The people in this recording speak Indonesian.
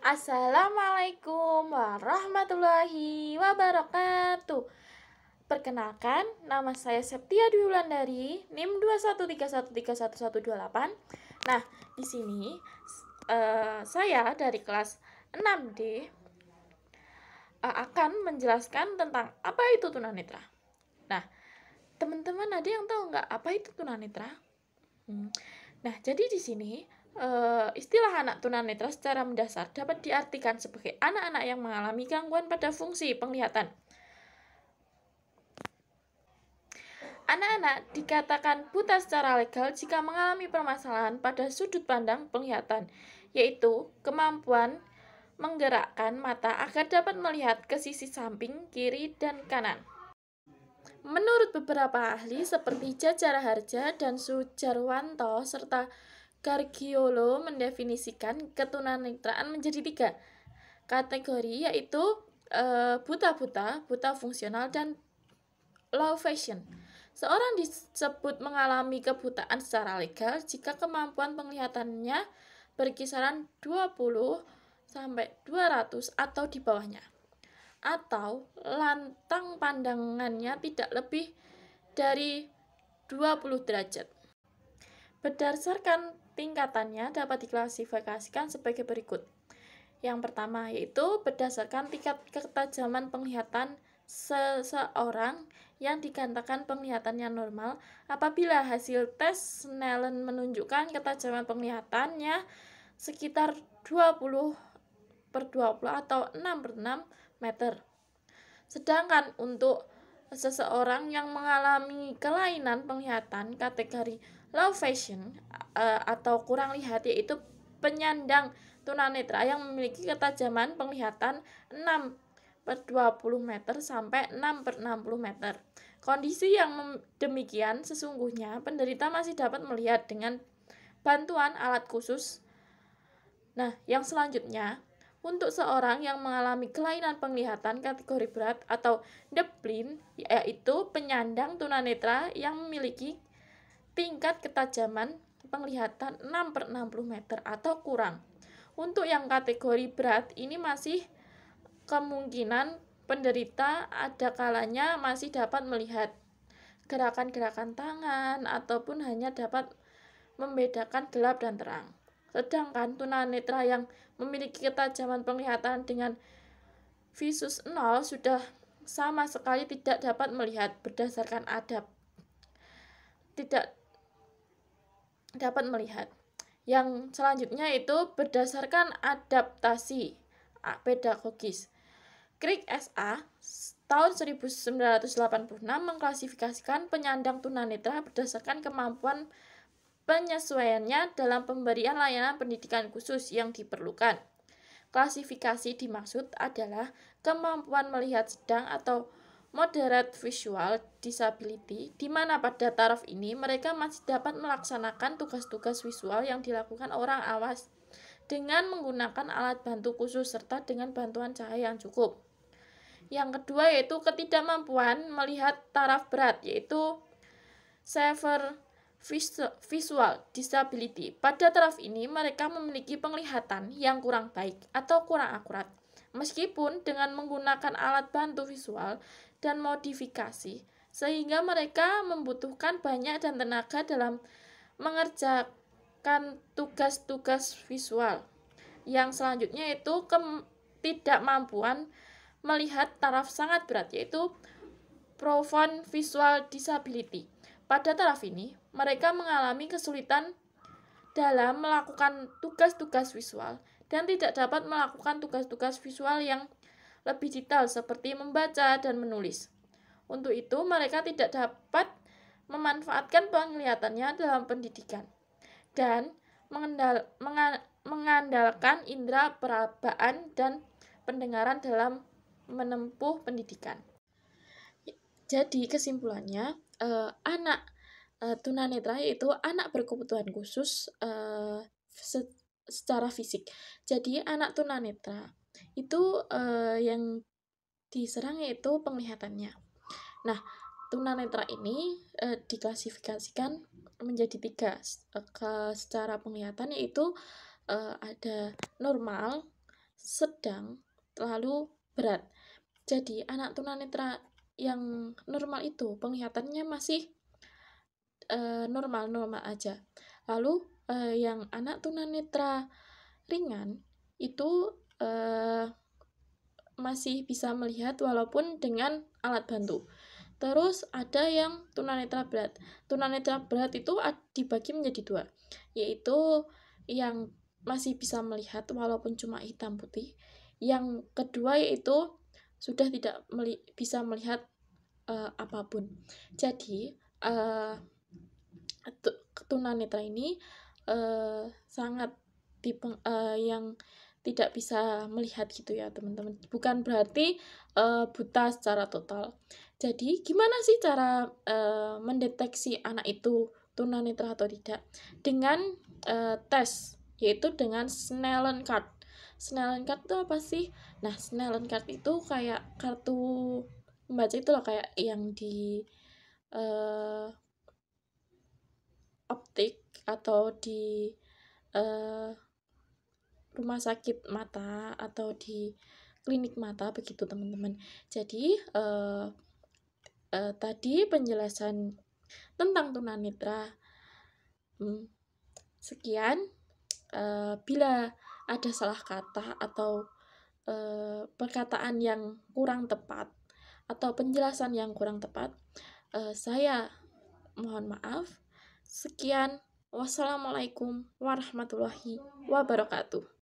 Assalamualaikum warahmatullahi wabarakatuh. Perkenalkan, nama saya Septia Dwi Wulandari, NIM 213131128. Nah, di sini saya dari kelas 6D akan menjelaskan tentang apa itu tunanetra. Nah, teman-teman ada yang tahu nggak apa itu tunanetra? Nah, jadi di sini istilah anak tunanetra secara mendasar dapat diartikan sebagai anak-anak yang mengalami gangguan pada fungsi penglihatan. Anak-anak dikatakan buta secara legal jika mengalami permasalahan pada sudut pandang penglihatan, yaitu kemampuan menggerakkan mata agar dapat melihat ke sisi samping, kiri, dan kanan. Menurut beberapa ahli seperti Jajara Harja dan Sujarwanto serta Gargiolo mendefinisikan ketunanetraan menjadi 3 kategori, yaitu buta-buta, buta fungsional, dan low vision. Seorang disebut mengalami kebutaan secara legal jika kemampuan penglihatannya berkisaran 20 sampai 200 atau di bawahnya, atau lantang pandangannya tidak lebih dari 20 derajat. Berdasarkan tingkatannya dapat diklasifikasikan sebagai berikut. Yang pertama yaitu berdasarkan tingkat ketajaman penglihatan seseorang yang dikatakan penglihatannya normal apabila hasil tes Snellen menunjukkan ketajaman penglihatannya sekitar 20/20 atau 6/6 meter. Sedangkan untuk seseorang yang mengalami kelainan penglihatan kategori low vision atau kurang lihat, yaitu penyandang tunanetra yang memiliki ketajaman penglihatan 6/20 meter sampai 6/60 meter. Kondisi yang demikian sesungguhnya penderita masih dapat melihat dengan bantuan alat khusus. Nah, yang selanjutnya, untuk seorang yang mengalami kelainan penglihatan kategori berat atau deafblind, yaitu penyandang tunanetra yang memiliki tingkat ketajaman penglihatan 6/60 meter atau kurang. Untuk yang kategori berat ini masih kemungkinan penderita ada kalanya masih dapat melihat gerakan-gerakan tangan ataupun hanya dapat membedakan gelap dan terang. Sedangkan tunanetra yang memiliki ketajaman penglihatan dengan visus 0 sudah sama sekali tidak dapat melihat berdasarkan tidak dapat melihat. Yang selanjutnya itu berdasarkan adaptasi pedagogis. Crick S.A. tahun 1986 mengklasifikasikan penyandang tunanetra berdasarkan kemampuan penyesuaiannya dalam pemberian layanan pendidikan khusus yang diperlukan. Klasifikasi dimaksud adalah kemampuan melihat sedang atau moderate visual disability, di mana pada taraf ini mereka masih dapat melaksanakan tugas-tugas visual yang dilakukan orang awas dengan menggunakan alat bantu khusus serta dengan bantuan cahaya yang cukup. Yang kedua yaitu ketidakmampuan melihat taraf berat, yaitu severe visual disability. Pada taraf ini mereka memiliki penglihatan yang kurang baik atau kurang akurat, meskipun dengan menggunakan alat bantu visual dan modifikasi, sehingga mereka membutuhkan banyak dan tenaga dalam mengerjakan tugas-tugas visual. Yang selanjutnya yaitu ketidakmampuan melihat taraf sangat berat, yaitu profound visual disability. Pada taraf ini, mereka mengalami kesulitan dalam melakukan tugas-tugas visual dan tidak dapat melakukan tugas-tugas visual yang lebih detail seperti membaca dan menulis. Untuk itu, mereka tidak dapat memanfaatkan penglihatannya dalam pendidikan dan mengandalkan indera perabaan dan pendengaran dalam menempuh pendidikan. Jadi kesimpulannya, anak tunanetra yaitu anak berkebutuhan khusus secara fisik. Jadi anak tunanetra itu yang diserang yaitu penglihatannya. Nah, tunanetra ini diklasifikasikan menjadi 3 secara penglihatan, yaitu ada normal, sedang, lalu berat. Jadi anak tunanetra yang normal itu penglihatannya masih normal-normal aja. Lalu yang anak tunanetra ringan itu masih bisa melihat walaupun dengan alat bantu. Terus ada yang tunanetra berat. Tunanetra berat itu dibagi menjadi dua, yaitu yang masih bisa melihat walaupun cuma hitam putih. Yang kedua yaitu sudah tidak bisa melihat apapun. Jadi tunanetra ini sangat yang tidak bisa melihat gitu ya teman-teman. Bukan berarti buta secara total. Jadi gimana sih cara mendeteksi anak itu tunanetra atau tidak? Dengan tes, yaitu dengan Snellen card. Snellen card itu apa sih? Nah, Snellen card itu kayak kartu membaca itu loh, kayak yang di optik atau di rumah sakit mata atau di klinik mata begitu teman-teman. Jadi tadi penjelasan tentang tunanetra sekian. Bila ada salah kata atau perkataan yang kurang tepat atau penjelasan yang kurang tepat, saya mohon maaf. Sekian, wassalamualaikum warahmatullahi wabarakatuh.